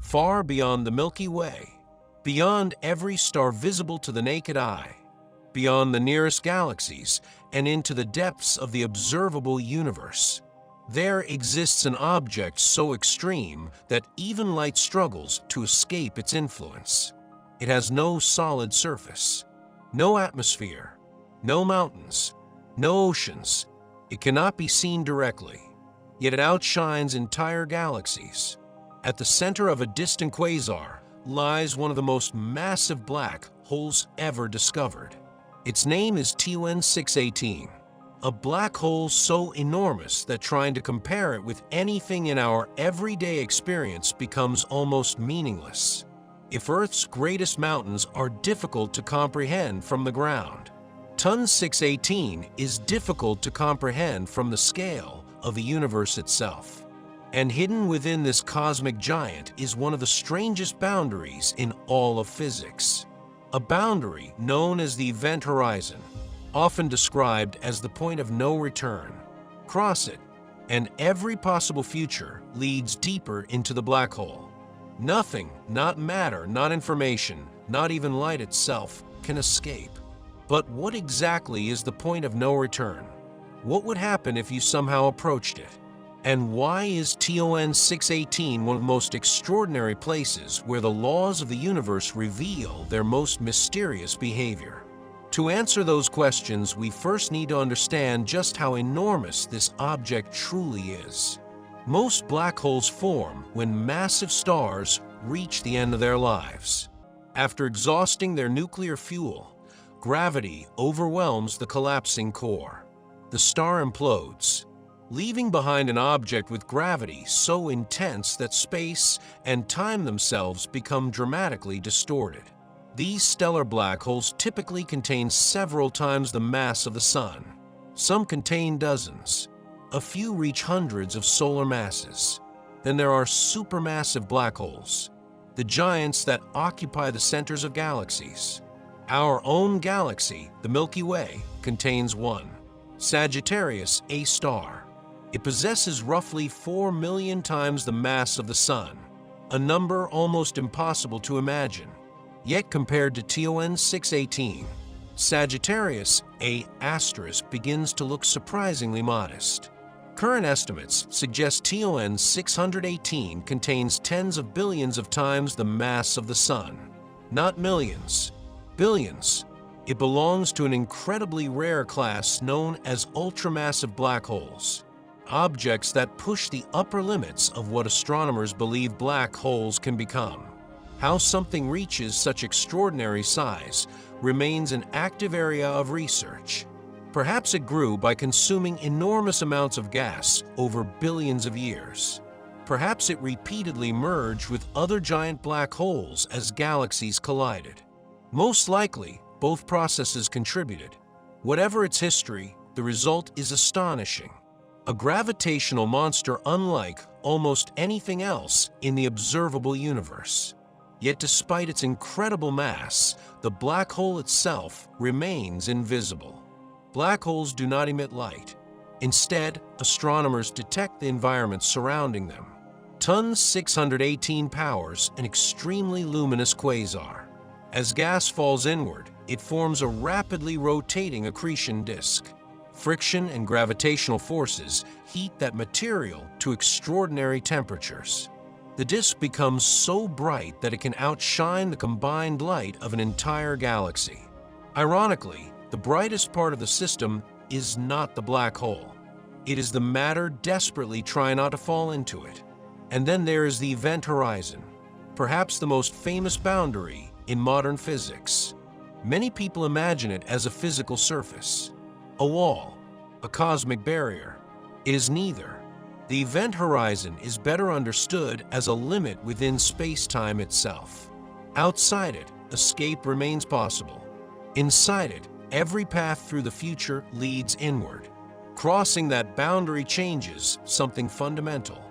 far beyond the Milky Way, beyond every star visible to the naked eye, beyond the nearest galaxies, and into the depths of the observable universe. There exists an object so extreme that even light struggles to escape its influence. It has no solid surface, no atmosphere, no mountains, no oceans. It cannot be seen directly, yet it outshines entire galaxies. At the center of a distant quasar lies one of the most massive black holes ever discovered. Its name is TON 618, a black hole so enormous that trying to compare it with anything in our everyday experience becomes almost meaningless. If Earth's greatest mountains are difficult to comprehend from the ground, TON 618 is difficult to comprehend from the scale of the universe itself. And hidden within this cosmic giant is one of the strangest boundaries in all of physics. A boundary known as the event horizon, often described as the point of no return. Cross it, and every possible future leads deeper into the black hole. Nothing, not matter, not information, not even light itself, can escape. But what exactly is the point of no return? What would happen if you somehow approached it? And why is TON 618 one of the most extraordinary places where the laws of the universe reveal their most mysterious behavior? To answer those questions, we first need to understand just how enormous this object truly is. Most black holes form when massive stars reach the end of their lives. After exhausting their nuclear fuel, gravity overwhelms the collapsing core. The star implodes, leaving behind an object with gravity so intense that space and time themselves become dramatically distorted. These stellar black holes typically contain several times the mass of the Sun. Some contain dozens. A few reach hundreds of solar masses. Then there are supermassive black holes, the giants that occupy the centers of galaxies. Our own galaxy, the Milky Way, contains one, Sagittarius A star. It possesses roughly 4 million times the mass of the Sun, a number almost impossible to imagine. Yet compared to TON 618, Sagittarius A asterisk begins to look surprisingly modest. Current estimates suggest TON 618 contains tens of billions of times the mass of the Sun. Not millions, billions. It belongs to an incredibly rare class known as ultramassive black holes, objects that push the upper limits of what astronomers believe black holes can become. How something reaches such extraordinary size remains an active area of research. Perhaps it grew by consuming enormous amounts of gas over billions of years. Perhaps it repeatedly merged with other giant black holes as galaxies collided. Most likely, both processes contributed. Whatever its history, the result is astonishing. A gravitational monster unlike almost anything else in the observable universe. Yet despite its incredible mass, the black hole itself remains invisible. Black holes do not emit light. Instead, astronomers detect the environment surrounding them. TON 618 powers an extremely luminous quasar. As gas falls inward, it forms a rapidly rotating accretion disk. Friction and gravitational forces heat that material to extraordinary temperatures. The disk becomes so bright that it can outshine the combined light of an entire galaxy. Ironically, the brightest part of the system is not the black hole. It is the matter desperately trying not to fall into it. And then there is the event horizon, perhaps the most famous boundary in modern physics. Many people imagine it as a physical surface, a wall, a cosmic barrier. It is neither. The event horizon is better understood as a limit within space-time itself. Outside it, escape remains possible. Inside it, every path through the future leads inward. Crossing that boundary changes something fundamental,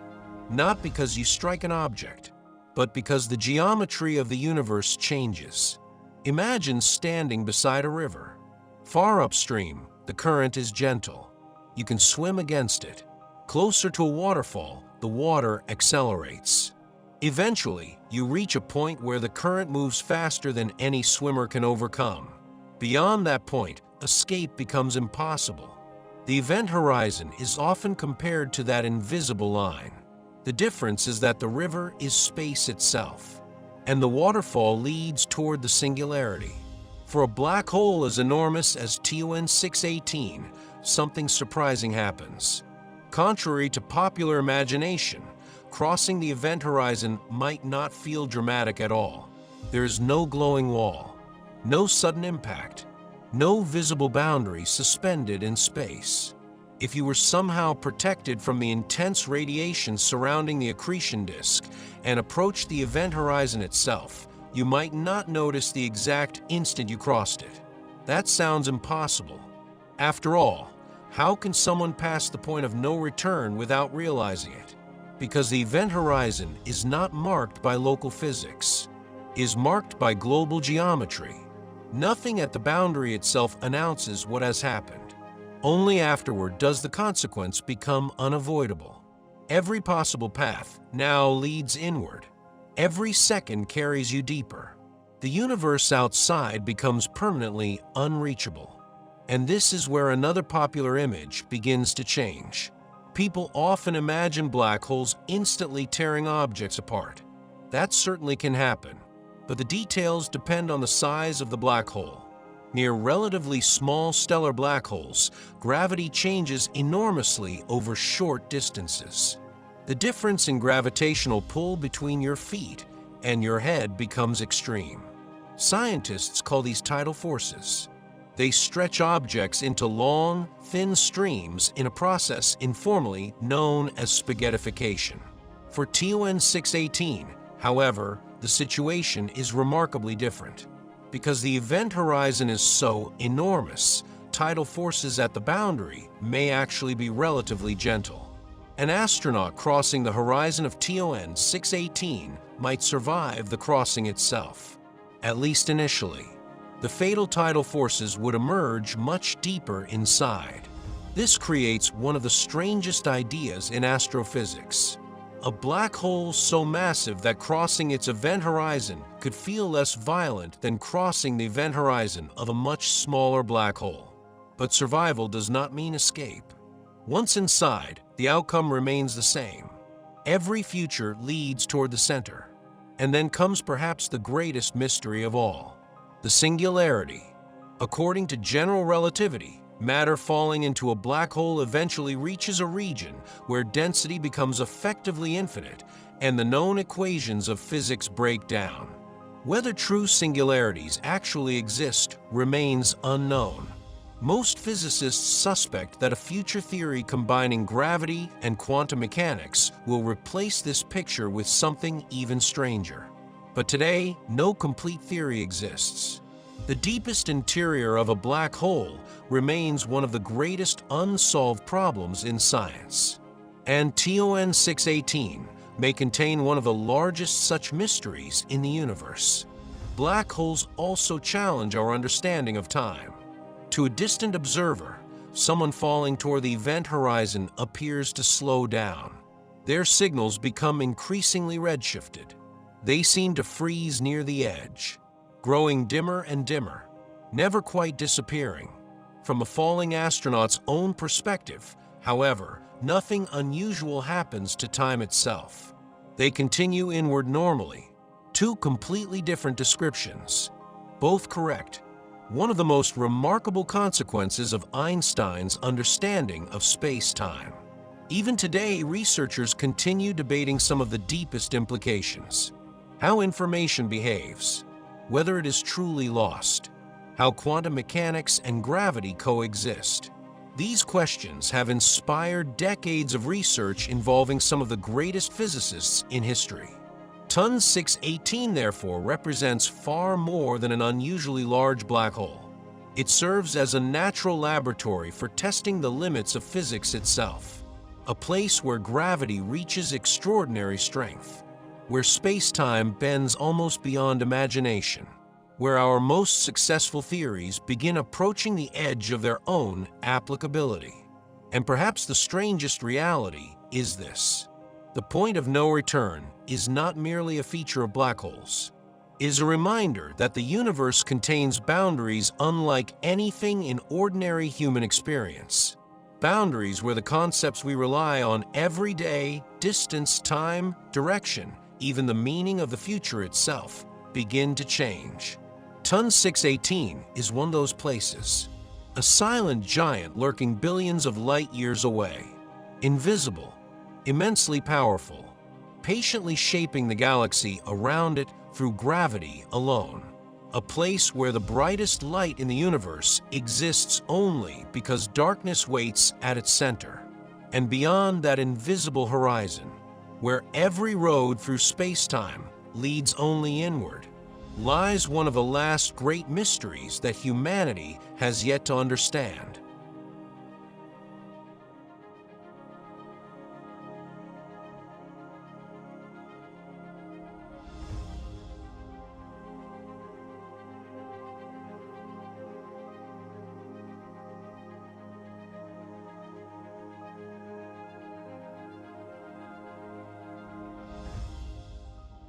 not because you strike an object, but because the geometry of the universe changes. Imagine standing beside a river. Far upstream, the current is gentle. You can swim against it. Closer to a waterfall, the water accelerates. Eventually, you reach a point where the current moves faster than any swimmer can overcome. Beyond that point, escape becomes impossible. The event horizon is often compared to that invisible line. The difference is that the river is space itself, and the waterfall leads toward the singularity. For a black hole as enormous as TON 618, something surprising happens. Contrary to popular imagination, crossing the event horizon might not feel dramatic at all. There is no glowing wall, no sudden impact, no visible boundary suspended in space. If you were somehow protected from the intense radiation surrounding the accretion disk and approached the event horizon itself, you might not notice the exact instant you crossed it. That sounds impossible. After all, how can someone pass the point of no return without realizing it? Because the event horizon is not marked by local physics, is marked by global geometry. Nothing at the boundary itself announces what has happened. Only afterward does the consequence become unavoidable. Every possible path now leads inward. Every second carries you deeper. The universe outside becomes permanently unreachable. And this is where another popular image begins to change. People often imagine black holes instantly tearing objects apart. That certainly can happen, but the details depend on the size of the black hole. Near relatively small stellar black holes, gravity changes enormously over short distances. The difference in gravitational pull between your feet and your head becomes extreme. Scientists call these tidal forces. They stretch objects into long, thin streams in a process informally known as spaghettification. For TON 618, however, the situation is remarkably different. Because the event horizon is so enormous, tidal forces at the boundary may actually be relatively gentle. An astronaut crossing the horizon of TON 618 might survive the crossing itself, at least initially. The fatal tidal forces would emerge much deeper inside. This creates one of the strangest ideas in astrophysics. A black hole so massive that crossing its event horizon could feel less violent than crossing the event horizon of a much smaller black hole. But survival does not mean escape. Once inside, the outcome remains the same. Every future leads toward the center. And then comes perhaps the greatest mystery of all: the singularity. According to general relativity, matter falling into a black hole eventually reaches a region where density becomes effectively infinite and the known equations of physics break down. Whether true singularities actually exist remains unknown. Most physicists suspect that a future theory combining gravity and quantum mechanics will replace this picture with something even stranger. But today, no complete theory exists. The deepest interior of a black hole remains one of the greatest unsolved problems in science. And TON 618 may contain one of the largest such mysteries in the universe. Black holes also challenge our understanding of time. To a distant observer, someone falling toward the event horizon appears to slow down. Their signals become increasingly redshifted. They seem to freeze near the edge, growing dimmer and dimmer, never quite disappearing. From a falling astronaut's own perspective, however, nothing unusual happens to time itself. They continue inward normally. Two completely different descriptions, both correct. One of the most remarkable consequences of Einstein's understanding of space-time. Even today, researchers continue debating some of the deepest implications. How information behaves, whether it is truly lost, how quantum mechanics and gravity coexist. These questions have inspired decades of research involving some of the greatest physicists in history. TON 618, therefore, represents far more than an unusually large black hole. It serves as a natural laboratory for testing the limits of physics itself, a place where gravity reaches extraordinary strength, where space-time bends almost beyond imagination, where our most successful theories begin approaching the edge of their own applicability. And perhaps the strangest reality is this: The point of no return is not merely a feature of black holes. It is a reminder that the universe contains boundaries unlike anything in ordinary human experience. Boundaries where the concepts we rely on every day, distance, time, direction, even the meaning of the future itself, begin to change. TUN 618 is one of those places. A silent giant lurking billions of light years away. Invisible, immensely powerful, patiently shaping the galaxy around it through gravity alone. A place where the brightest light in the universe exists only because darkness waits at its center. And beyond that invisible horizon, where every road through space-time leads only inward, lies one of the last great mysteries that humanity has yet to understand.